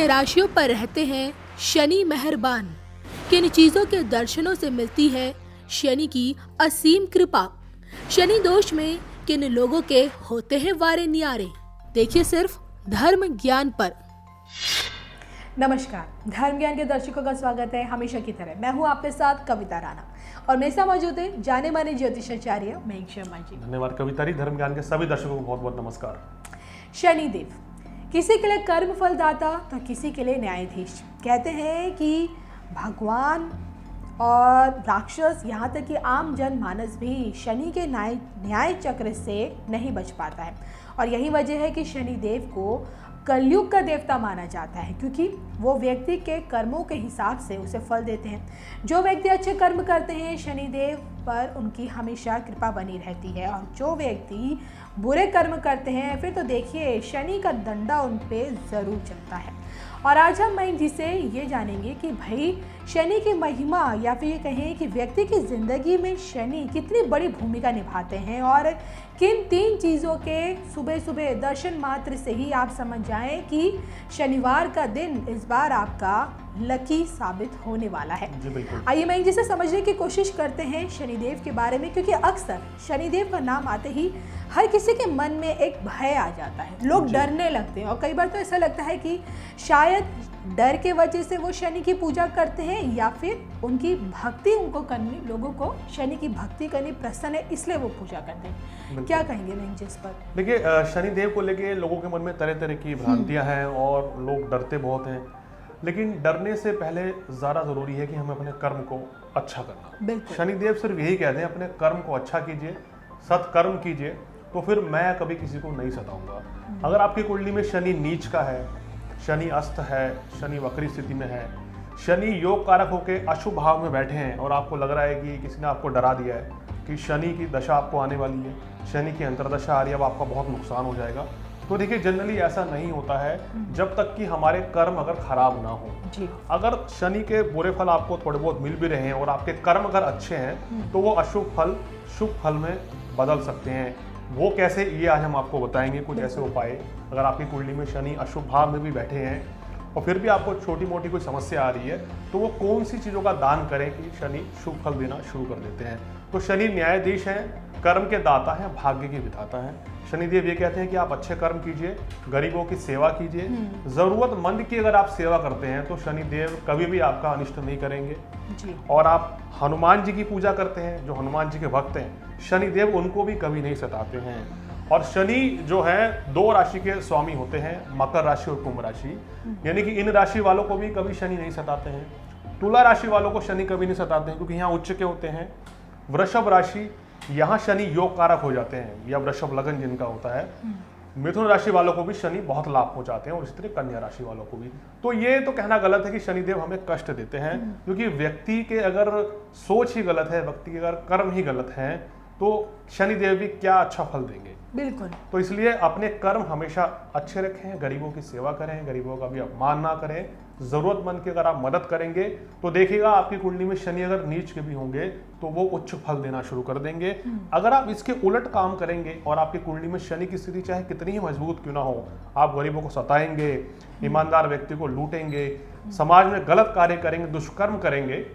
किन राशियों पर रहते हैं शनि मेहरबान, किन चीजों के दर्शनों से मिलती है शनि की असीम कृपा, शनि दोष में किन लोगों के होते हैं वारे न्यारे। देखिए सिर्फ धर्म ज्ञान पर। नमस्कार, धर्म ज्ञान के दर्शकों का स्वागत है। हमेशा की तरह मैं हूं आपके साथ कविता राणा और मेरे साथ मौजूद है जाने माने ज्योतिषाचार्य मयंक शर्मा जी। धन्यवाद कविता जी। धर्म ज्ञान के सभी दर्शकों को बहुत बहुत नमस्कार। शनिदेव किसी के लिए कर्म फलदाता तो किसी के लिए न्यायाधीश। कहते हैं कि भगवान और राक्षस यहाँ तक कि आम जन मानस भी शनि के न्याय चक्र से नहीं बच पाता है। और यही वजह है कि शनिदेव को कलयुग का देवता माना जाता है, क्योंकि वो व्यक्ति के कर्मों के हिसाब से उसे फल देते हैं। जो व्यक्ति अच्छे कर्म करते हैं शनिदेव पर उनकी हमेशा कृपा बनी रहती है, और जो व्यक्ति बुरे कर्म करते हैं फिर तो देखिए शनि का डंडा उन पे ज़रूर चलता है। और आज हम मयंक जी से ये जानेंगे कि भाई शनि की महिमा, या फिर ये कहें कि व्यक्ति की ज़िंदगी में शनि कितनी बड़ी भूमिका निभाते हैं, और किन 3 चीज़ों के सुबह सुबह दर्शन मात्र से ही आप समझ जाएं कि शनिवार का दिन इस बार आपका लकी साबित होने वाला है। जी बिल्कुल। आइए मैं जिसे समझने की कोशिश करते हैं शनिदेव के बारे में, क्योंकि अक्सर शनिदेव का नाम आते ही हर किसी के मन में एक भय आ जाता है, लोग डरने लगते हैं। और कई बार तो ऐसा लगता है कि शायद डर के वजह से वो शनि की पूजा करते हैं, या फिर उनकी भक्ति उनको करनी, लोगों को शनि की भक्ति करनी प्रसन्न है इसलिए वो पूजा करते हैं। क्या कहेंगे मैं जिस पर? देखिए, शनिदेव को लेके लोगों के मन में तरह तरह की भ्रांतियां हैं और लोग डरते बहुत हैं। लेकिन डरने से पहले ज़्यादा ज़रूरी है कि हमें अपने कर्म को अच्छा करना। शनिदेव सिर्फ यही कहते हैं, अपने कर्म को अच्छा कीजिए, सत्कर्म कीजिए, तो फिर मैं कभी किसी को नहीं सताऊंगा। अगर आपकी कुंडली में शनि नीच का है, शनि अस्त है, शनि वक्री स्थिति में है, शनि योग कारक होकर अशुभ भाव में बैठे हैं और आपको लग रहा है कि किसी ने आपको डरा दिया है कि शनि की दशा आपको आने वाली है, शनि की अंतर्दशा आ रही है, अब आपका बहुत नुकसान हो जाएगा, तो देखिए जनरली ऐसा नहीं होता है जब तक कि हमारे कर्म अगर खराब ना हो। अगर शनि के बुरे फल आपको थोड़े बहुत मिल भी रहे हैं और आपके कर्म अगर अच्छे हैं तो वो अशुभ फल शुभ फल में बदल सकते हैं। वो कैसे, ये आज हम आपको बताएंगे कुछ ऐसे उपाय। अगर आपकी कुंडली में शनि अशुभ भाव में भी बैठे हैं और फिर भी आपको छोटी मोटी कोई समस्या आ रही है, तो वो कौन सी चीज़ों का दान करें कि शनि शुभ फल देना शुरू कर देते हैं। तो शनि न्यायाधीश हैं, कर्म के दाता हैं, भाग्य के विधाता हैं। शनिदेव ये कहते हैं कि आप अच्छे कर्म कीजिए, गरीबों की सेवा कीजिए, जरूरतमंद की अगर आप सेवा करते हैं तो शनिदेव कभी भी आपका अनिष्ट नहीं करेंगे। और आप हनुमान जी की पूजा करते हैं, जो हनुमान जी के भक्त हैं, शनिदेव उनको भी कभी नहीं सताते हैं। और शनि जो है 2 राशि के स्वामी होते हैं, मकर राशि और कुंभ राशि, यानी कि इन राशि वालों को भी कभी शनि नहीं सताते हैं। तुला राशि वालों को शनि कभी नहीं सताते हैं क्योंकि यहाँ उच्च के होते हैं। वृषभ राशि, यहाँ शनि योग कारक हो जाते हैं, या वृषभ लगन जिनका होता है। मिथुन राशि वालों को भी शनि बहुत लाभ पहुंचाते हैं, और इसी तरह कन्या राशि वालों को भी। तो ये तो कहना गलत है कि शनिदेव हमें कष्ट देते हैं, क्योंकि व्यक्ति के अगर सोच ही गलत है, व्यक्ति के अगर कर्म ही गलत हैं, तो शनिदेव भी क्या अच्छा फल देंगे। बिल्कुल। तो इसलिए अपने कर्म हमेशा अच्छे रखें, गरीबों की सेवा करें, गरीबों का भी अपमान ना करें, जरूरतमंद की अगर आप मदद करेंगे तो देखिएगा आपकी कुंडली में शनि अगर नीच के भी होंगे तो वो उच्च फल देना शुरू कर देंगे। अगर आप इसके उलट काम करेंगे और आपकी कुंडली में शनि की स्थिति चाहे कितनी ही मजबूत क्यों ना हो, आप गरीबों को सताएंगे, ईमानदार व्यक्ति को लूटेंगे, समाज में गलत कार्य करेंगे, दुष्कर्म करेंगे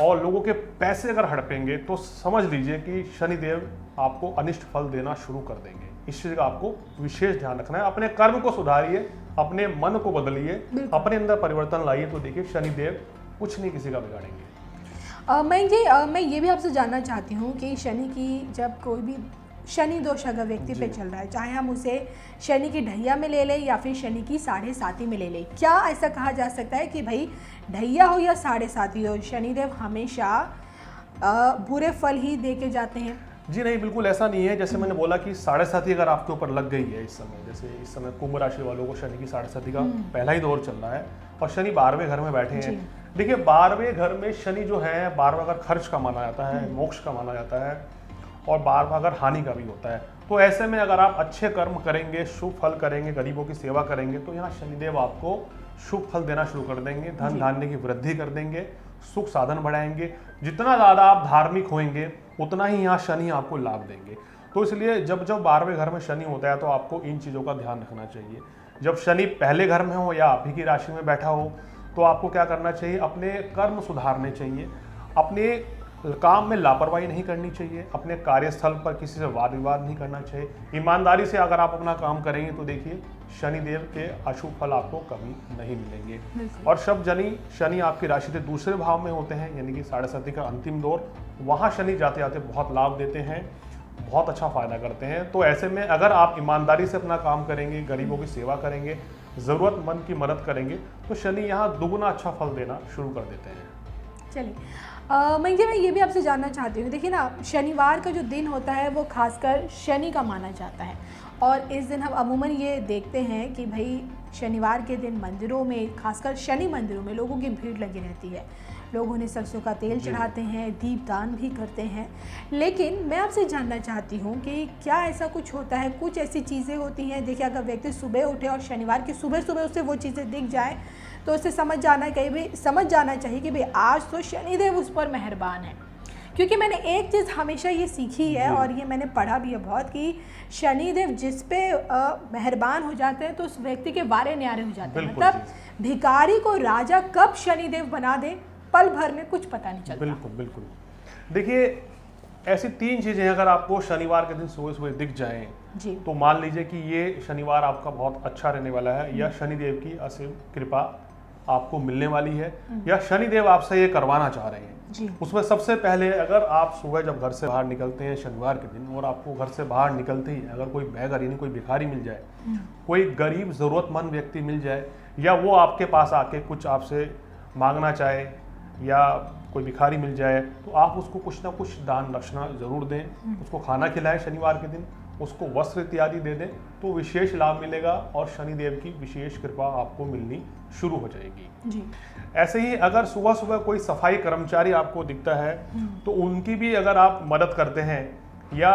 और लोगों के पैसे अगर हड़पेंगे, तो समझ लीजिए कि शनिदेव आपको अनिष्ट फल देना शुरू कर देंगे। इस चीज का आपको विशेष ध्यान रखना है। अपने कर्म को सुधारिए, अपने मन को बदलिए, अपने अंदर परिवर्तन लाइए, तो देखिए शनिदेव कुछ नहीं किसी का बिगाड़ेंगे। मैं ये भी आपसे जानना चाहती हूँ कि शनि की जब कोई भी शनि दोष अगर व्यक्ति पे चल रहा है, चाहे हम उसे शनि की ढैया में ले लें या फिर शनि की 7.5 में ले लें, क्या ऐसा कहा जा सकता है कि भाई ढैया हो या 7.5 हो, शनिदेव हमेशा बुरे फल ही दे के जाते हैं? जी नहीं, बिल्कुल ऐसा नहीं है। जैसे मैंने बोला कि 7.5 अगर आपके ऊपर लग गई है इस समय, जैसे इस समय कुंभ राशि वालों को शनि की 7.5 का पहला ही दौर चल रहा है और शनि 12वें घर में बैठे हैं। देखिए 12वें घर में शनि जो है, 12वां घर खर्च का माना जाता है, मोक्ष का माना जाता है, और 12वां घर हानि का भी होता है। तो ऐसे में अगर आप अच्छे कर्म करेंगे, शुभ फल करेंगे, गरीबों की सेवा करेंगे, तो यहाँ शनिदेव आपको शुभ फल देना शुरू कर देंगे, धन धान्य की वृद्धि कर देंगे, सुख साधन बढ़ाएंगे। जितना ज़्यादा आप धार्मिक होंगे उतना ही यहाँ शनि आपको लाभ देंगे। तो इसलिए जब जब 12वें घर में शनि होता है तो आपको इन चीज़ों का ध्यान रखना चाहिए। जब शनि पहले घर में हो या आप ही की राशि में बैठा हो तो आपको क्या करना चाहिए, अपने कर्म सुधारने चाहिए, अपने काम में लापरवाही नहीं करनी चाहिए, अपने कार्यस्थल पर किसी से वाद विवाद नहीं करना चाहिए। ईमानदारी से अगर आप अपना काम करेंगे तो देखिए शनिदेव के अशुभ फल आपको कभी नहीं मिलेंगे। और शनि आपकी राशि से दूसरे भाव में होते हैं, यानी कि साढ़े साथी का अंतिम दौर, वहाँ शनि जाते जाते बहुत लाभ देते हैं, बहुत अच्छा फायदा करते हैं। तो ऐसे में अगर आप ईमानदारी से अपना काम करेंगे, गरीबों की सेवा करेंगे, ज़रूरतमंद की मदद करेंगे तो शनि यहाँ दुगुना अच्छा फल देना शुरू कर देते हैं। चलिए मैं ये भी आपसे जानना चाहती हूँ, देखिए ना, शनिवार का जो दिन होता है वो खासकर शनि का माना जाता है और इस दिन हम अमूमन ये देखते हैं कि भाई शनिवार के दिन मंदिरों में, खासकर शनि मंदिरों में लोगों की भीड़ लगी रहती है। लोग उन्हें सरसों का तेल चढ़ाते हैं, दीपदान भी करते हैं। लेकिन मैं आपसे जानना चाहती हूँ कि क्या ऐसा कुछ होता है, कुछ ऐसी चीज़ें होती हैं, देखिए अगर व्यक्ति सुबह उठे और शनिवार की सुबह सुबह उसे वो चीज़ें दिख जाए तो उसे समझ जाना चाहिए कि भाई आज तो शनिदेव उस पर मेहरबान है। क्योंकि मैंने एक चीज़ हमेशा ये सीखी है और ये मैंने पढ़ा भी है बहुत, कि शनिदेव जिस पे मेहरबान हो जाते हैं तो उस व्यक्ति के वारे न्यारे हो जाते हैं। मतलब भिखारी को राजा कब शनिदेव बना दे, पल भर में कुछ पता नहीं चलता। बिल्कुल बिल्कुल। देखिए ऐसी 3 चीज़ें अगर आपको शनिवार के दिन सुबह सुबह दिख जाएं जी, तो मान लीजिए कि ये शनिवार आपका बहुत अच्छा रहने वाला है, या शनिदेव की असीम कृपा आपको मिलने वाली है, या शनिदेव आपसे ये करवाना चाह रहे हैं जी। उसमें सबसे पहले अगर आप सुबह जब घर से बाहर निकलते हैं शनिवार के दिन, और आपको घर से बाहर निकलते ही अगर कोई बेघर यानी कोई भिखारी मिल जाए, कोई गरीब ज़रूरतमंद व्यक्ति मिल जाए, या वो आपके पास आके कुछ आपसे मांगना चाहे, या कोई भिखारी मिल जाए, तो आप उसको कुछ ना कुछ दान दक्षिणा जरूर दें। उसको खाना खिलाएं शनिवार के दिन, उसको वस्त्र इत्यादि दे दें तो विशेष लाभ मिलेगा और शनिदेव की विशेष कृपा आपको मिलनी शुरू हो जाएगी जी। ऐसे ही अगर सुबह सुबह कोई सफाई कर्मचारी आपको दिखता है तो उनकी भी अगर आप मदद करते हैं, या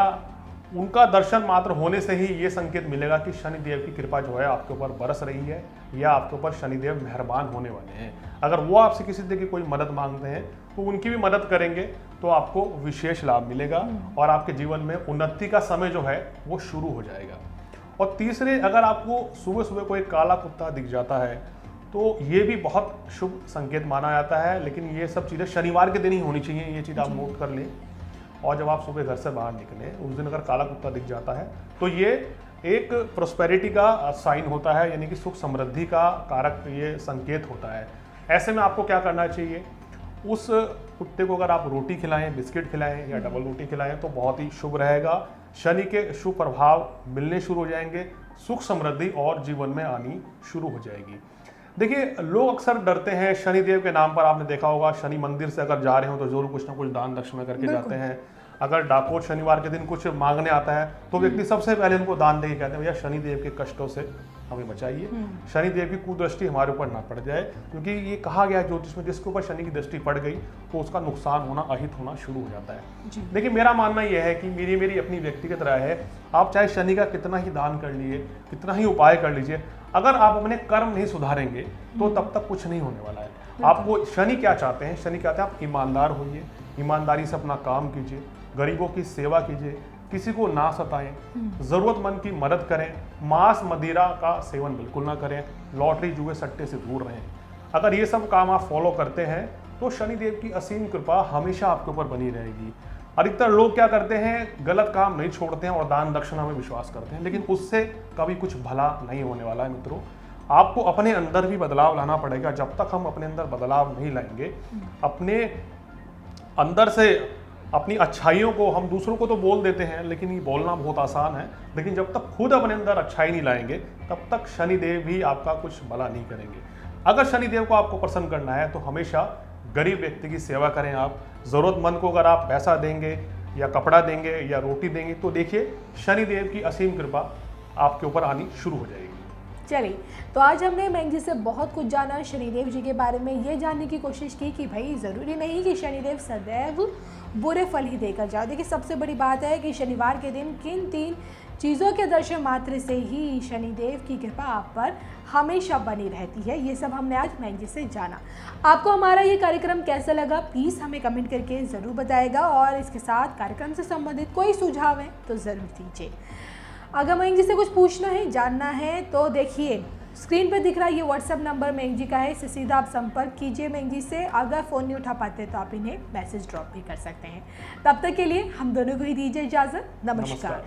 उनका दर्शन मात्र होने से ही ये संकेत मिलेगा कि शनिदेव की कृपा जो है आपके ऊपर बरस रही है, या आपके ऊपर शनिदेव मेहरबान होने वाले हैं। अगर वो आपसे किसी तरह की कोई मदद मांगते हैं तो उनकी भी मदद करेंगे तो आपको विशेष लाभ मिलेगा और आपके जीवन में उन्नति का समय जो है वो शुरू हो जाएगा। और तीसरे, अगर आपको सुबह सुबह कोई काला कुत्ता दिख जाता है तो ये भी बहुत शुभ संकेत माना जाता है, लेकिन ये सब चीज़ें शनिवार के दिन ही होनी चाहिए, ये चीज़ आप नोट कर लें। और जब आप सुबह घर से बाहर निकलें उस दिन अगर काला कुत्ता दिख जाता है तो ये एक प्रोस्पेरिटी का साइन होता है, यानी कि सुख समृद्धि का कारक ये संकेत होता है। ऐसे में आपको क्या करना चाहिए, उस कुत्ते को अगर आप रोटी खिलाएं, बिस्किट खिलाएं या डबल रोटी खिलाएं तो बहुत ही शुभ रहेगा। शनि के शुभ प्रभाव मिलने शुरू हो जाएंगे, सुख समृद्धि और जीवन में आनी शुरू हो जाएगी। देखिए लोग अक्सर डरते हैं शनिदेव के नाम पर, आपने देखा होगा शनि मंदिर से अगर जा रहे हो तो जरूर कुछ ना कुछ दान दक्षिणा करके जाते हैं। अगर डाकोर शनिवार के दिन कुछ मांगने आता है तो व्यक्ति सबसे पहले उनको दान दे के कहते हैं भैया शनिदेव के कष्टों से हमें बचाइए, शनिदेव की कुदृष्टि हमारे ऊपर ना पड़ जाए, क्योंकि ये कहा गया है ज्योतिष में जिसके ऊपर शनि की दृष्टि पड़ गई तो उसका नुकसान होना, अहित होना शुरू हो जाता है। देखिए मेरा मानना यह है कि मेरी अपनी व्यक्तिगत राय है, आप चाहे शनि का कितना ही दान कर लीजिए, कितना ही उपाय कर लीजिए, अगर आप अपने कर्म नहीं सुधारेंगे तो तब तक कुछ नहीं होने वाला है। आपको शनि क्या चाहते हैं, शनि कहते हैं आप ईमानदार होइए, ईमानदारी से अपना काम कीजिए, गरीबों की सेवा कीजिए, किसी को ना सताएं, जरूरतमंद की मदद करें, मांस मदिरा का सेवन बिल्कुल ना करें, लॉटरी जुए सट्टे से दूर रहें। अगर ये सब काम आप फॉलो करते हैं तो शनिदेव की असीम कृपा हमेशा आपके ऊपर बनी रहेगी। अधिकतर लोग क्या करते हैं, गलत काम नहीं छोड़ते हैं और दान दक्षिणा में विश्वास करते हैं, लेकिन उससे कभी कुछ भला नहीं होने वाला है। मित्रों, आपको अपने अंदर भी बदलाव लाना पड़ेगा। जब तक हम अपने अंदर बदलाव नहीं लाएंगे, अपने अंदर से अपनी अच्छाइयों को, हम दूसरों को तो बोल देते हैं लेकिन ये बोलना बहुत आसान है, लेकिन जब तक खुद अपने अंदर अच्छाई नहीं लाएंगे तब तक शनिदेव भी आपका कुछ भला नहीं करेंगे। अगर शनिदेव को आपको प्रसन्न करना है तो हमेशा गरीब व्यक्ति की सेवा करें। आप ज़रूरतमंद को अगर आप पैसा देंगे या कपड़ा देंगे या रोटी देंगे तो देखिए शनिदेव की असीम कृपा आपके ऊपर आनी शुरू हो जाएगी। चलिए, तो आज हमने मैंग जी से बहुत कुछ जाना शनिदेव जी के बारे में, ये जानने की कोशिश की कि भाई ज़रूरी नहीं कि शनिदेव सदैव बुरे फल ही देकर जाओ। देखिए सबसे बड़ी बात है कि शनिवार के दिन किन 3 चीज़ों के दर्शन मात्र से ही शनिदेव की कृपा आप पर हमेशा बनी रहती है। ये सब हमने आज मैंग जी से जाना। आपको हमारा ये कार्यक्रम कैसा लगा प्लीज़ हमें कमेंट करके ज़रूर बताएगा, और इसके साथ कार्यक्रम से संबंधित कोई सुझाव है तो ज़रूर दीजिए। अगर मयंक जी से कुछ पूछना है, जानना है, तो देखिए स्क्रीन पर दिख रहा है ये व्हाट्सएप नंबर मयंक जी का है, इससे सीधा आप संपर्क कीजिए मयंक जी से। अगर फ़ोन नहीं उठा पाते तो आप इन्हें मैसेज ड्रॉप भी कर सकते हैं। तब तक के लिए हम दोनों को ही दीजिए इजाज़त। नमस्कार।